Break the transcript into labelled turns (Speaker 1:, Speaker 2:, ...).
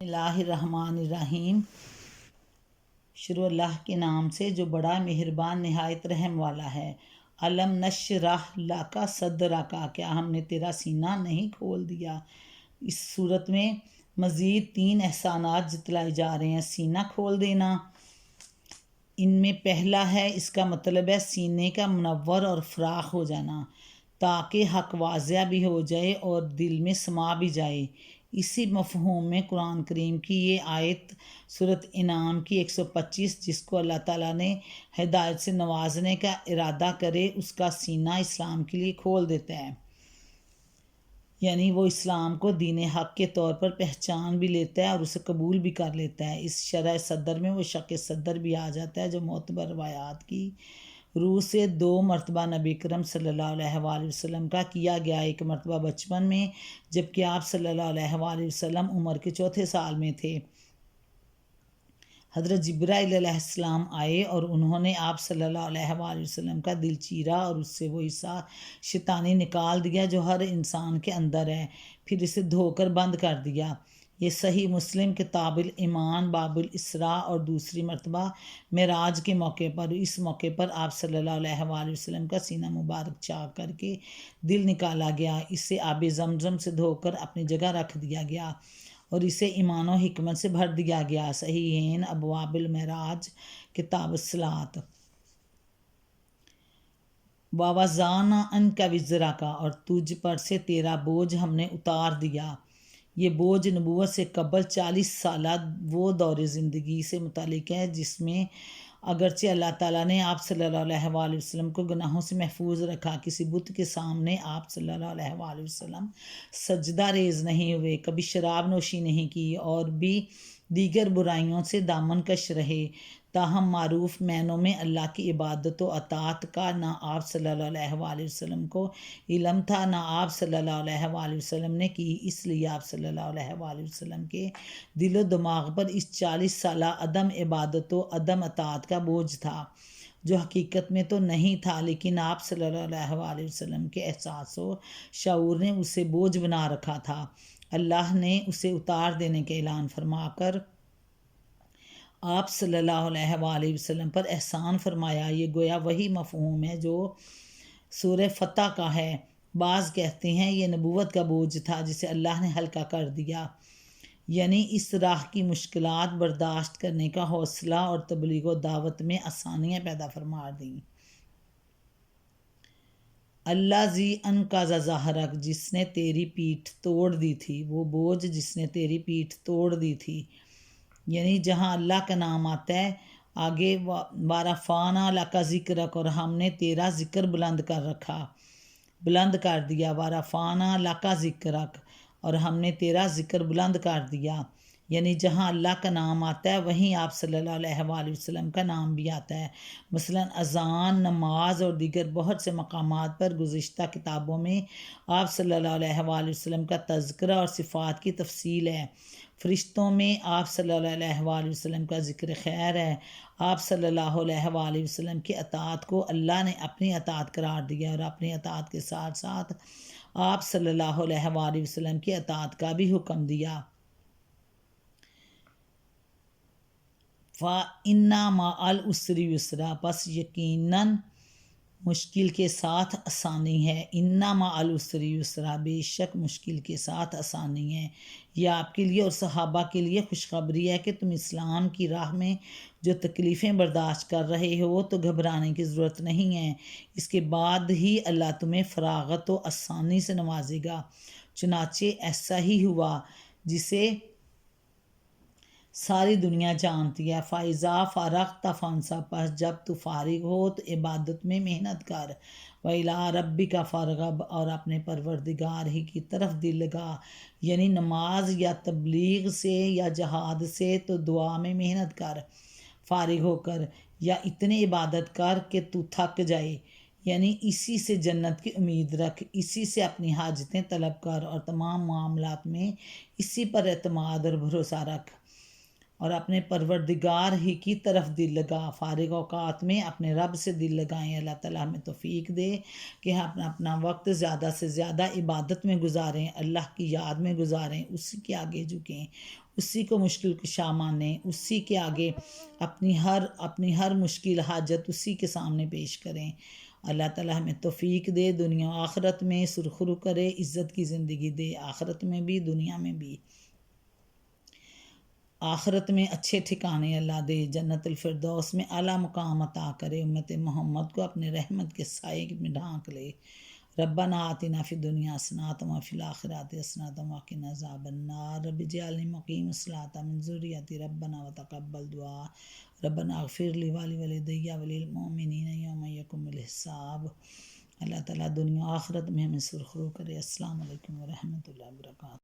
Speaker 1: اللہ الرحمن الرحیم۔ شروع اللہ کے نام سے جو بڑا مہربان نہایت رحم والا ہے۔ علم نشرح لک صدرک، کیا ہم نے تیرا سینہ نہیں کھول دیا۔ اس صورت میں مزید 3 احسانات جتلائے جا رہے ہیں۔ سینہ کھول دینا، ان میں پہلا ہے، اس کا مطلب ہے سینے کا منور اور فراخ ہو جانا، تاکہ حق واضح بھی ہو جائے اور دل میں سما بھی جائے۔ اسی مفہوم میں قرآن کریم کی یہ آیت سورۃ انعام کی 125، جس کو اللہ تعالیٰ نے ہدایت سے نوازنے کا ارادہ کرے اس کا سینہ اسلام کے لیے کھول دیتا ہے، یعنی وہ اسلام کو دین حق کے طور پر پہچان بھی لیتا ہے اور اسے قبول بھی کر لیتا ہے۔ اس شرح صدر میں وہ شق صدر بھی آ جاتا ہے جو معتبر روایات کی روح سے 2 مرتبہ نبی کرم صلی اللہ علیہ وآلہ وسلم کا کیا گیا، ایک مرتبہ بچپن میں جبکہ آپ صلی اللہ علیہ وآلہ وسلم عمر کے 4 سال میں تھے۔ حضرت جبرائیل علیہ السلام آئے اور انہوں نے آپ صلی اللہ علیہ وآلہ وسلم کا دل چیرا اور اس سے وہ حصہ شیطانی نکال دیا جو ہر انسان کے اندر ہے، پھر اسے دھو کر بند کر دیا۔ یہ صحیح مسلم کتاب الایمان باب الاسراء اور دوسری مرتبہ معراج کے موقع پر، اس موقع پر آپ صلی اللہ علیہ وآلہ وسلم کا سینہ مبارک چاک کر کے دل نکالا گیا، اسے آب زمزم سے دھو کر اپنی جگہ رکھ دیا گیا اور اسے ایمان و حکمت سے بھر دیا گیا۔ صحیحین ابواب المعراج کتاب الصلاۃ۔ وَوَضَعْنَا عَنْكَ وِزْرَكَ، اور تجھ پر سے تیرا بوجھ ہم نے اتار دیا۔ یہ بوجھ نبوت سے قبل 40 سالہ وہ دور زندگی سے متعلق ہے جس میں اگرچہ اللہ تعالیٰ نے آپ صلی اللہ علیہ وآلہ وسلم کو گناہوں سے محفوظ رکھا، کسی بت کے سامنے آپ صلی اللہ علیہ وآلہ وسلم سجدہ ریز نہیں ہوئے، کبھی شراب نوشی نہیں کی اور بھی دیگر برائیوں سے دامن کش رہے، تاہم معروف معنوں میں اللہ کی عبادت و اطاعت کا نہ آپ صلی اللہ علیہ وآلہ وسلم کو علم تھا نہ آپ صلی اللہ علیہ وآلہ وسلم نے کی، اس لیے آپ صلی اللہ علیہ وآلہ وسلم کے دل و دماغ پر اس 40 سالہ عدم عبادت و عدم اطاعت کا بوجھ تھا، جو حقیقت میں تو نہیں تھا، لیکن آپ صلی اللہ علیہ وآلہ وسلم کے احساس و شعور نے اسے بوجھ بنا رکھا تھا۔ اللہ نے اسے اتار دینے کا اعلان فرما کر آپ صلی اللہ علیہ وآلہ وسلم پر احسان فرمایا۔ یہ گویا وہی مفہوم ہے جو سورہ فتح کا ہے۔ بعض کہتے ہیں یہ نبوت کا بوجھ تھا جسے اللہ نے ہلکا کر دیا، یعنی اس راہ کی مشکلات برداشت کرنے کا حوصلہ اور تبلیغ و دعوت میں آسانیاں پیدا فرما دیں۔ الذی انقض ظہرک، جس نے تیری پیٹھ توڑ دی تھی، وہ بوجھ جس نے تیری پیٹھ توڑ دی تھی، یعنی جہاں اللہ کا نام آتا ہے آگے وَرَفَعْنَا لَكَ ذِكْرَكَ، اور ہم نے تیرا ذکر بلند کر رکھا، بلند کر دیا۔ وَرَفَعْنَا لَكَ ذِكْرَكَ، اور ہم نے تیرا ذکر بلند کر دیا، یعنی جہاں اللہ کا نام آتا ہے وہیں آپ صلی اللہ علیہ وآلہ وسلم کا نام بھی آتا ہے۔ مثلا اذان، نماز اور دیگر بہت سے مقامات پر گزشتہ کتابوں میں آپ صلی اللہ علیہ وآلہ وسلم کا تذکرہ اور صفات کی تفصیل ہے۔ فرشتوں میں آپ صلی اللہ علیہ وآلہ وسلم کا ذکر خیر ہے۔ آپ صلی اللہ علیہ وآلہ وسلم کی اطاعت کو اللہ نے اپنی اطاعت قرار دیا اور اپنی اطاعت کے ساتھ ساتھ آپ صلی اللہ علیہ وآلہ وسلم کی اطاعت کا بھی حکم دیا۔ فَإِنَّ مَعَ الْعُسْرِ يُسْرًا، پس یقیناً مشکل کے ساتھ آسانی ہے۔ اِنَّ مَعَ الْعُسْرِ يُسْرًا، بے شک مشکل کے ساتھ آسانی ہے۔ یہ آپ کے لیے اور صحابہ کے لیے خوشخبری ہے کہ تم اسلام کی راہ میں جو تکلیفیں برداشت کر رہے ہو تو گھبرانے کی ضرورت نہیں ہے، اس کے بعد ہی اللہ تمہیں فراغت و آسانی سے نوازے گا۔ چنانچہ ایسا ہی ہوا جسے ساری دنیا جانتی ہے۔ فَإِذَا فَرَغْتَ فَانْصَبْ، پس جب تو فارغ ہو تو عبادت میں محنت کر۔ وَإِلَىٰ رَبِّكَ فَارْغَب، اور اپنے پروردگار ہی کی طرف دل لگا، یعنی نماز یا تبلیغ سے یا جہاد سے تو دعا میں محنت کر فارغ ہو کر، یا اتنی عبادت کر کہ تو تھک جائے، یعنی اسی سے جنت کی امید رکھ، اسی سے اپنی حاجتیں طلب کر اور تمام معاملات میں اسی پر اعتماد اور بھروسہ رکھ اور اپنے پروردگار ہی کی طرف دل لگا۔ فارغ اوقات میں اپنے رب سے دل لگائیں، اللہ تعالیٰ ہمیں توفیق دے کہ ہم اپنا وقت زیادہ سے زیادہ عبادت میں گزاریں، اللہ کی یاد میں گزاریں، اسی کے آگے جھکیں، اسی کو مشکل کشا مانیں، اسی کے آگے اپنی ہر مشکل حاجت اسی کے سامنے پیش کریں۔ اللہ تعالیٰ ہمیں توفیق دے، دنیا و آخرت میں سرخرو کرے، عزت کی زندگی دے، آخرت میں بھی دنیا میں بھی۔ آخرت میں اچھے ٹھکانے اللہ دے، جنت الفردوس میں اعلیٰ مقام عطا کرے، امت محمد کو اپنے رحمت کے سائے میں ڈھانک لے۔ ربنا آتنا فی الدنیا حسنۃ وفی الآخرۃ حسنۃ وقنا عذاب النار، رب اجعلنی مقیم الصلاۃ من ذریتی ربنا وتقبل دعا، ربنا اغفر لی ولوالدی وللمؤمنین یوم یقوم الحساب۔ اللہ تعالیٰ دنیا و آخرت میں ہمیں سرخرو کرے۔ السلام علیکم ورحمۃ اللہ وبرکاتہ۔